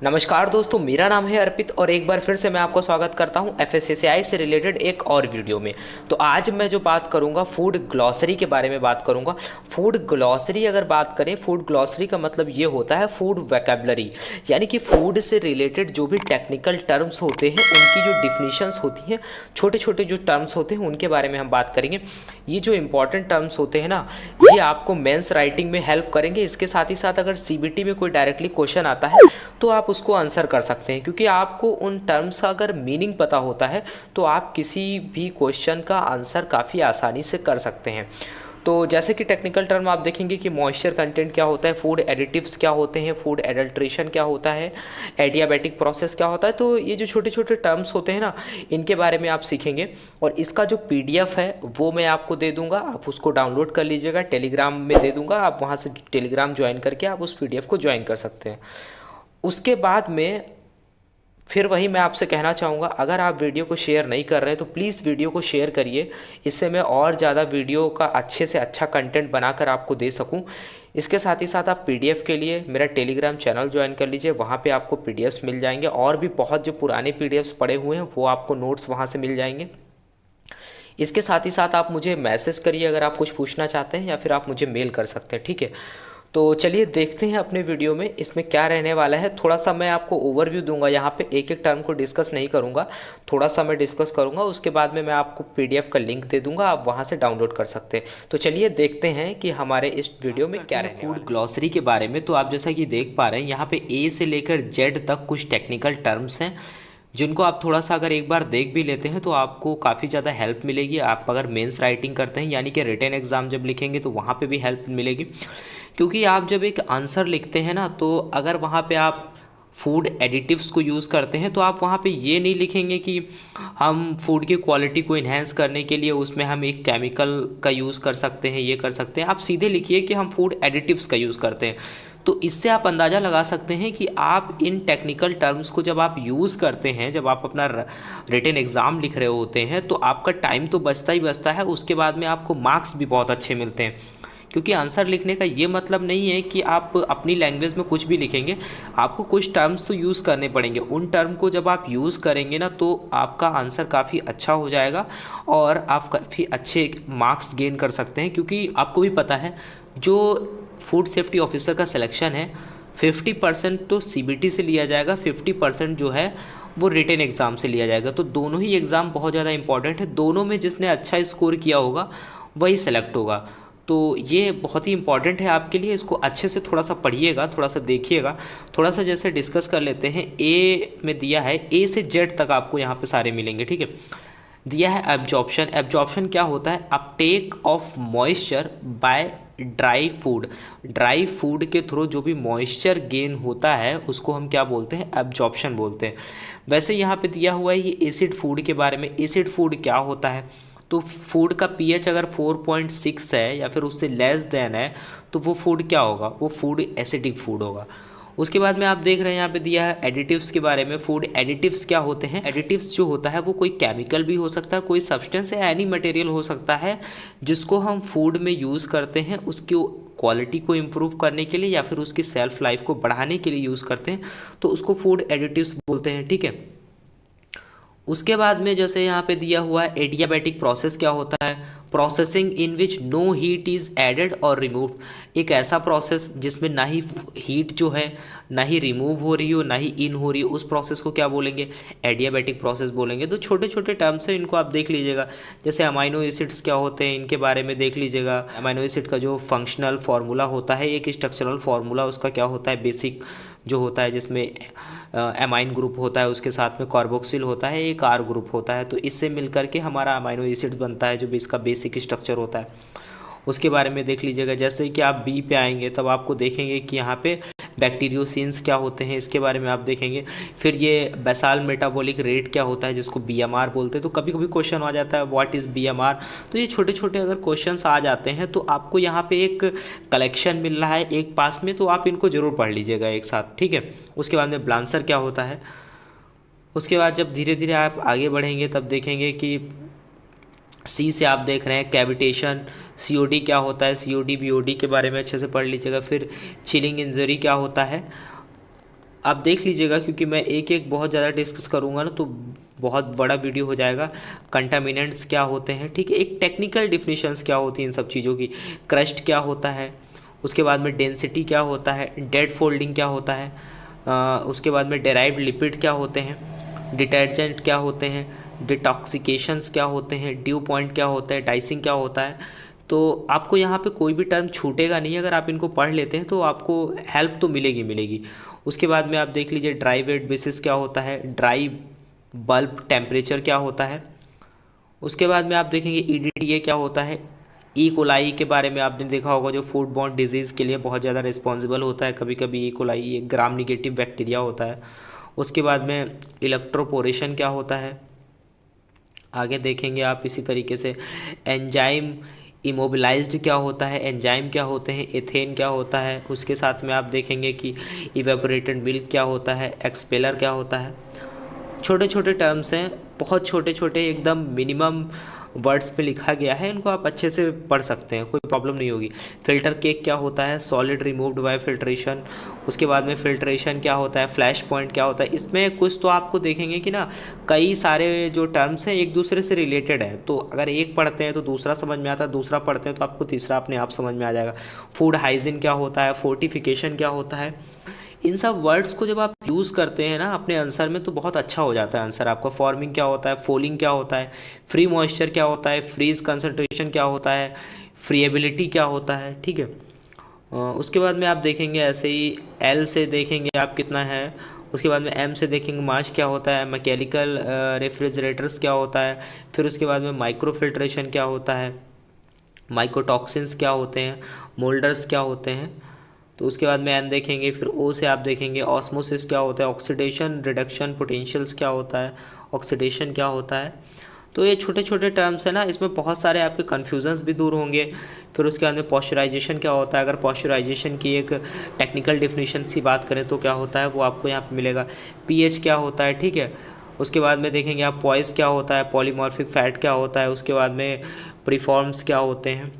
नमस्कार दोस्तों, मेरा नाम है अर्पित और एक बार फिर से मैं आपको स्वागत करता हूं एफएसएसएआई से रिलेटेड एक और वीडियो में। तो आज मैं जो बात करूंगा फूड ग्लॉसरी के बारे में बात करूंगा। फूड ग्लॉसरी अगर बात करें, फूड ग्लॉसरी का मतलब ये होता है फूड वोकैबुलरी, यानी कि फूड से रिलेटेड जो भी टेक्निकल टर्म्स होते हैं उनकी जो डिफिनीशंस होती हैं, छोटे छोटे जो टर्म्स होते हैं उनके बारे में हम बात करेंगे। ये जो इंपॉर्टेंट टर्म्स होते हैं ना, ये आपको मेंस राइटिंग में हेल्प करेंगे। इसके साथ ही साथ अगर सीबीटी में कोई डायरेक्टली क्वेश्चन आता है तो आप उसको आंसर कर सकते हैं, क्योंकि आपको उन टर्म्स का अगर मीनिंग पता होता है तो आप किसी भी क्वेश्चन का आंसर काफ़ी आसानी से कर सकते हैं। तो जैसे कि टेक्निकल टर्म आप देखेंगे कि मॉइस्चर कंटेंट क्या होता है, फूड एडिटिव्स क्या होते हैं, फूड एडल्ट्रेशन क्या होता है, एडियाबेटिक प्रोसेस क्या होता है। तो ये जो छोटे छोटे टर्म्स होते हैं ना, इनके बारे में आप सीखेंगे। और इसका जो पीडीएफ है वो मैं आपको दे दूंगा, आप उसको डाउनलोड कर लीजिएगा। टेलीग्राम में दे दूंगा, आप वहाँ से टेलीग्राम ज्वाइन करके आप उस पीडीएफ को ज्वाइन कर सकते हैं। उसके बाद में फिर वही मैं आपसे कहना चाहूँगा, अगर आप वीडियो को शेयर नहीं कर रहे हैं तो प्लीज़ वीडियो को शेयर करिए, इससे मैं और ज़्यादा वीडियो का अच्छे से अच्छा कंटेंट बनाकर आपको दे सकूँ। इसके साथ ही साथ आप पीडीएफ के लिए मेरा टेलीग्राम चैनल ज्वाइन कर लीजिए, वहाँ पे आपको पीडीएफ्स मिल जाएंगे और भी बहुत जो पुराने पीडीएफ्स पड़े हुए हैं वो आपको नोट्स वहाँ से मिल जाएंगे। इसके साथ ही साथ आप मुझे मैसेज करिए अगर आप कुछ पूछना चाहते हैं, या फिर आप मुझे मेल कर सकते हैं, ठीक है। तो चलिए देखते हैं अपने वीडियो में इसमें क्या रहने वाला है। थोड़ा सा मैं आपको ओवरव्यू दूंगा, यहाँ पे एक एक टर्म को डिस्कस नहीं करूँगा, थोड़ा सा मैं डिस्कस करूँगा। उसके बाद में मैं आपको पीडीएफ का लिंक दे दूंगा, आप वहाँ से डाउनलोड कर सकते हैं। तो चलिए देखते हैं कि हमारे इस वीडियो में क्या रहने वाला है। फूड ग्लॉसरी के बारे में तो आप जैसा कि देख पा रहे हैं, यहाँ पे ए से लेकर जेड तक कुछ टेक्निकल टर्म्स हैं जिनको आप थोड़ा सा अगर एक बार देख भी लेते हैं तो आपको काफ़ी ज़्यादा हेल्प मिलेगी। आप अगर मेंस राइटिंग करते हैं यानी कि रिटन एग्ज़ाम जब लिखेंगे तो वहाँ पे भी हेल्प मिलेगी, क्योंकि आप जब एक आंसर लिखते हैं ना, तो अगर वहाँ पे आप फूड एडिटिव्स को यूज़ करते हैं तो आप वहाँ पे ये नहीं लिखेंगे कि हम फूड की क्वालिटी को इन्हेंस करने के लिए उसमें हम एक केमिकल का यूज़ कर सकते हैं, ये कर सकते हैं। आप सीधे लिखिए कि हम फूड एडिटिव्स का यूज़ करते हैं। तो इससे आप अंदाज़ा लगा सकते हैं कि आप इन टेक्निकल टर्म्स को जब आप यूज़ करते हैं, जब आप अपना रिटन एग्ज़ाम लिख रहे होते हैं, तो आपका टाइम तो बचता ही बचता है, उसके बाद में आपको मार्क्स भी बहुत अच्छे मिलते हैं। क्योंकि आंसर लिखने का ये मतलब नहीं है कि आप अपनी लैंग्वेज में कुछ भी लिखेंगे, आपको कुछ टर्म्स तो यूज़ करने पड़ेंगे। उन टर्म को जब आप यूज़ करेंगे ना, तो आपका आंसर काफ़ी अच्छा हो जाएगा और आप काफ़ी अच्छे मार्क्स गेन कर सकते हैं। क्योंकि आपको भी पता है, जो फूड सेफ्टी ऑफिसर का सिलेक्शन है 50% तो सीबीटी से लिया जाएगा, 50% जो है वो रिटन एग्ज़ाम से लिया जाएगा। तो दोनों ही एग्ज़ाम बहुत ज़्यादा इंपॉर्टेंट है, दोनों में जिसने अच्छा स्कोर किया होगा वही सेलेक्ट होगा। तो ये बहुत ही इंपॉर्टेंट है आपके लिए, इसको अच्छे से थोड़ा सा पढ़िएगा, थोड़ा सा देखिएगा, थोड़ा सा जैसे डिस्कस कर लेते हैं। ए में दिया है ए से जेड तक आपको यहाँ पे सारे मिलेंगे, ठीक है। दिया है एब्जॉर्प्शन। एब्जॉर्प्शन क्या होता है? Uptake of moisture by dry food. Dry food के थ्रू जो भी मॉइस्चर गेन होता है उसको हम क्या बोलते हैं? एब्जॉर्प्शन बोलते हैं। वैसे यहाँ पे दिया हुआ है ये एसिड फूड के बारे में। एसिड फूड क्या होता है? तो फूड का पीएच अगर 4.6 है या फिर उससे लेस देन है तो वो फूड क्या होगा? वो फूड एसिडिक फूड होगा। उसके बाद में आप देख रहे हैं यहाँ पे दिया है एडिटिव्स के बारे में। फूड एडिटिव्स क्या होते हैं? एडिटिव्स जो होता है वो कोई केमिकल भी हो सकता है, कोई सब्सटेंस या एनी मटेरियल हो सकता है जिसको हम फूड में यूज़ करते हैं उसकी क्वालिटी को इम्प्रूव करने के लिए या फिर उसकी सेल्फ लाइफ को बढ़ाने के लिए यूज़ करते हैं, तो उसको फूड एडिटिव्स बोलते हैं, ठीक है। उसके बाद में जैसे यहाँ पे दिया हुआ है एडियाबेटिक प्रोसेस क्या होता है? Processing in which no heat is added और रिमूव। एक ऐसा प्रोसेस जिसमें ना ही हीट जो है ना ही रिमूव हो रही हो ना ही इन हो रही हो, उस प्रोसेस को क्या बोलेंगे? एडियाबेटिक प्रोसेस बोलेंगे। तो छोटे छोटे टर्म्स हैं, इनको आप देख लीजिएगा। जैसे अमाइनो एसिड्स क्या होते हैं, इनके बारे में देख लीजिएगा। अमाइनो एसिड का जो फंक्शनल फार्मूला होता है, एक स्ट्रक्चरल फार्मूला उसका क्या होता है? बेसिक जो होता है जिसमें एमाइन ग्रुप होता है, उसके साथ में कार्बोक्सिल होता है, एक आर ग्रुप होता है। तो इससे मिलकर के हमारा अमाइनो एसिड बनता है जो भी इसका बेसिक स्ट्रक्चर होता है, उसके बारे में देख लीजिएगा। जैसे कि आप बी पे आएंगे तब आपको देखेंगे कि यहाँ पे बैक्टीरियोसिन्स क्या होते हैं, इसके बारे में आप देखेंगे। फिर ये बेसाल मेटाबॉलिक रेट क्या होता है जिसको बीएमआर बोलते हैं। तो कभी कभी क्वेश्चन आ जाता है व्हाट इज़ बीएमआर। तो ये छोटे छोटे अगर क्वेश्चंस आ जाते हैं तो आपको यहाँ पे एक कलेक्शन मिल रहा है एक पास में, तो आप इनको ज़रूर पढ़ लीजिएगा एक साथ, ठीक है। उसके बाद में ब्लांसर क्या होता है। उसके बाद जब धीरे धीरे आप आगे बढ़ेंगे तब देखेंगे कि सी से आप देख रहे हैं कैविटेशन, सीओडी क्या होता है, सीओडी बीओडी के बारे में अच्छे से पढ़ लीजिएगा। फिर चिलिंग इंजरी क्या होता है आप देख लीजिएगा, क्योंकि मैं एक एक बहुत ज़्यादा डिस्कस करूँगा ना तो बहुत बड़ा वीडियो हो जाएगा। कंटामिनेंट्स क्या होते हैं, ठीक है, एक टेक्निकल डिफिनीशंस क्या होती हैं इन सब चीज़ों की, क्रस्ट क्या होता है, उसके बाद में डेंसिटी क्या होता है, डेड फोल्डिंग क्या होता है, उसके बाद में डेराइव्ड लिपिड क्या होते हैं, डिटर्जेंट क्या होते हैं, डिटॉक्सिकेशंस क्या होते हैं, ड्यू पॉइंट क्या होता है, डाइसिंग क्या होता है। तो आपको यहाँ पे कोई भी टर्म छूटेगा नहीं, अगर आप इनको पढ़ लेते हैं तो आपको हेल्प तो मिलेगी। उसके बाद में आप देख लीजिए ड्राई वेट बेसिस क्या होता है, ड्राई बल्ब टेम्परेचर क्या होता है। उसके बाद में आप देखेंगे ईडीटीए क्या होता है। ई कोलाई के बारे में आपने देखा होगा, जो फूड बॉर्न डिजीज़ के लिए बहुत ज़्यादा रिस्पॉन्सिबल होता है। कभी कभी ई कोलाई एक ग्राम निगेटिव बैक्टीरिया होता है। उसके बाद में इलेक्ट्रोपोरेशन क्या होता है, आगे देखेंगे आप इसी तरीके से। एंजाइम इमोबिलाइज्ड क्या होता है, एंजाइम क्या होते हैं, एथेन क्या होता है। उसके साथ में आप देखेंगे कि इवेपोरेटेड मिल्क क्या होता है, एक्सपेलर क्या होता है। छोटे छोटे टर्म्स हैं, बहुत छोटे छोटे, एकदम मिनिमम वर्ड्स पे लिखा गया है, इनको आप अच्छे से पढ़ सकते हैं, कोई प्रॉब्लम नहीं होगी। फिल्टर केक क्या होता है, सॉलिड रिमूव्ड बाय फिल्ट्रेशन। उसके बाद में फिल्ट्रेशन क्या होता है, फ्लैश पॉइंट क्या होता है। इसमें कुछ तो आपको देखेंगे कि ना कई सारे जो टर्म्स हैं एक दूसरे से रिलेटेड है, तो अगर एक पढ़ते हैं तो दूसरा समझ में आता है, दूसरा पढ़ते हैं तो आपको तीसरा अपने आप समझ में आ जाएगा। फूड हाइजीन क्या होता है, फोर्टिफिकेशन क्या होता है। इन सब वर्ड्स को जब आप यूज़ करते हैं ना अपने आंसर में तो बहुत अच्छा हो जाता है आंसर आपका। फॉर्मिंग क्या होता है, फोलिंग क्या होता है, फ्री मॉइस्चर क्या होता है, फ्रीज कंसंट्रेशन क्या होता है, फ्रीएबिलिटी क्या होता है, ठीक है। उसके बाद में आप देखेंगे ऐसे ही एल से देखेंगे आप कितना है। उसके बाद में एम से देखेंगे मास क्या होता है, मैकेनिकल रेफ्रिजरेटर्स क्या होता है। फिर उसके बाद में माइक्रो फिल्ट्रेशन क्या होता है, माइकोटॉक्सिन्स क्या होते हैं, मोल्डर्स क्या होते हैं। तो उसके बाद में एन देखेंगे। फिर ओ से आप देखेंगे ऑस्मोसिस क्या होता है, ऑक्सीडेशन रिडक्शन पोटेंशियल्स क्या होता है, ऑक्सीडेशन क्या होता है। तो ये छोटे छोटे टर्म्स हैं ना, इसमें बहुत सारे आपके कन्फ्यूजन्स भी दूर होंगे। फिर उसके बाद में पॉस्चराइजेशन क्या होता है, अगर पॉस्चराइजेशन की एक टेक्निकल डिफिनीशन से बात करें तो क्या होता है वो आपको यहाँ पे मिलेगा। पीएच क्या होता है, ठीक है। उसके बाद में देखेंगे आप पॉइस क्या होता है, पॉलीमॉर्फिक फैट क्या होता है। उसके बाद में प्रीफॉर्म्स क्या होते हैं।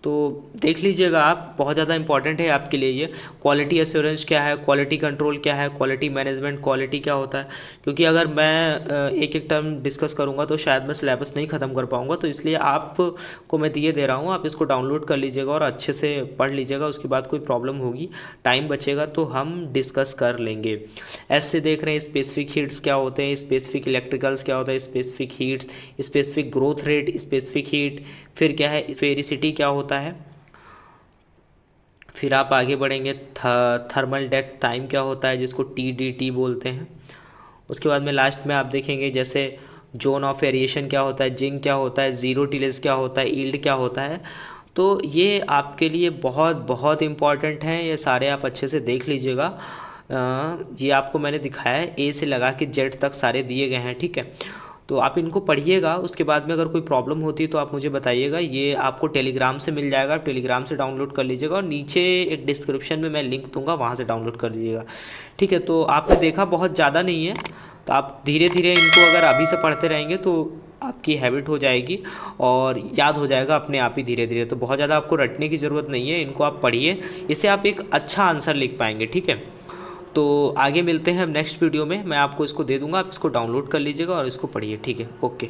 तो देख लीजिएगा आप, बहुत ज़्यादा इंपॉर्टेंट है आपके लिए ये। क्वालिटी एश्योरेंस क्या है, क्वालिटी कंट्रोल क्या है, क्वालिटी मैनेजमेंट, क्वालिटी क्या होता है। क्योंकि अगर मैं एक एक टर्म डिस्कस करूँगा तो शायद मैं सिलेबस नहीं ख़त्म कर पाऊँगा, तो इसलिए आपको मैं दिए दे रहा हूँ, आप इसको डाउनलोड कर लीजिएगा और अच्छे से पढ़ लीजिएगा। उसके बाद कोई प्रॉब्लम होगी, टाइम बचेगा तो हम डिस्कस कर लेंगे। ऐसे देख रहे हैं स्पेसिफिक हीट्स क्या होते हैं, स्पेसिफिक इलेक्ट्रिकल्स क्या होता है, specific heats, specific growth rate, specific heat. फिर क्या है स्फेरिसिटी क्या होता है। फिर आप आगे बढ़ेंगे, थर्मल डेथ टाइम क्या होता है जिसको TDT बोलते हैं। उसके बाद में लास्ट में आप देखेंगे जैसे जोन ऑफ वेरिएशन क्या होता है, जिंक क्या होता है, ज़ीरो टिलेज क्या होता है, ईल्ड क्या होता है। तो ये आपके लिए बहुत बहुत इम्पॉर्टेंट हैं, ये सारे आप अच्छे से देख लीजिएगा। ये आपको मैंने दिखाया है, ए से लगा के जेड तक सारे दिए गए हैं, ठीक है। तो आप इनको पढ़िएगा, उसके बाद में अगर कोई प्रॉब्लम होती है तो आप मुझे बताइएगा। ये आपको टेलीग्राम से मिल जाएगा, आप टेलीग्राम से डाउनलोड कर लीजिएगा और नीचे एक डिस्क्रिप्शन में मैं लिंक दूंगा, वहाँ से डाउनलोड कर लीजिएगा, ठीक है। तो आपने देखा बहुत ज़्यादा नहीं है, तो आप धीरे धीरे इनको अगर अभी से पढ़ते रहेंगे तो आपकी हैबिट हो जाएगी और याद हो जाएगा अपने आप ही धीरे धीरे। तो बहुत ज़्यादा आपको रटने की ज़रूरत नहीं है, इनको आप पढ़िए, इससे आप एक अच्छा आंसर लिख पाएंगे, ठीक है। तो आगे मिलते हैं हम नेक्स्ट वीडियो में, मैं आपको इसको दे दूंगा, आप इसको डाउनलोड कर लीजिएगा और इसको पढ़िए, ठीक है। ओके।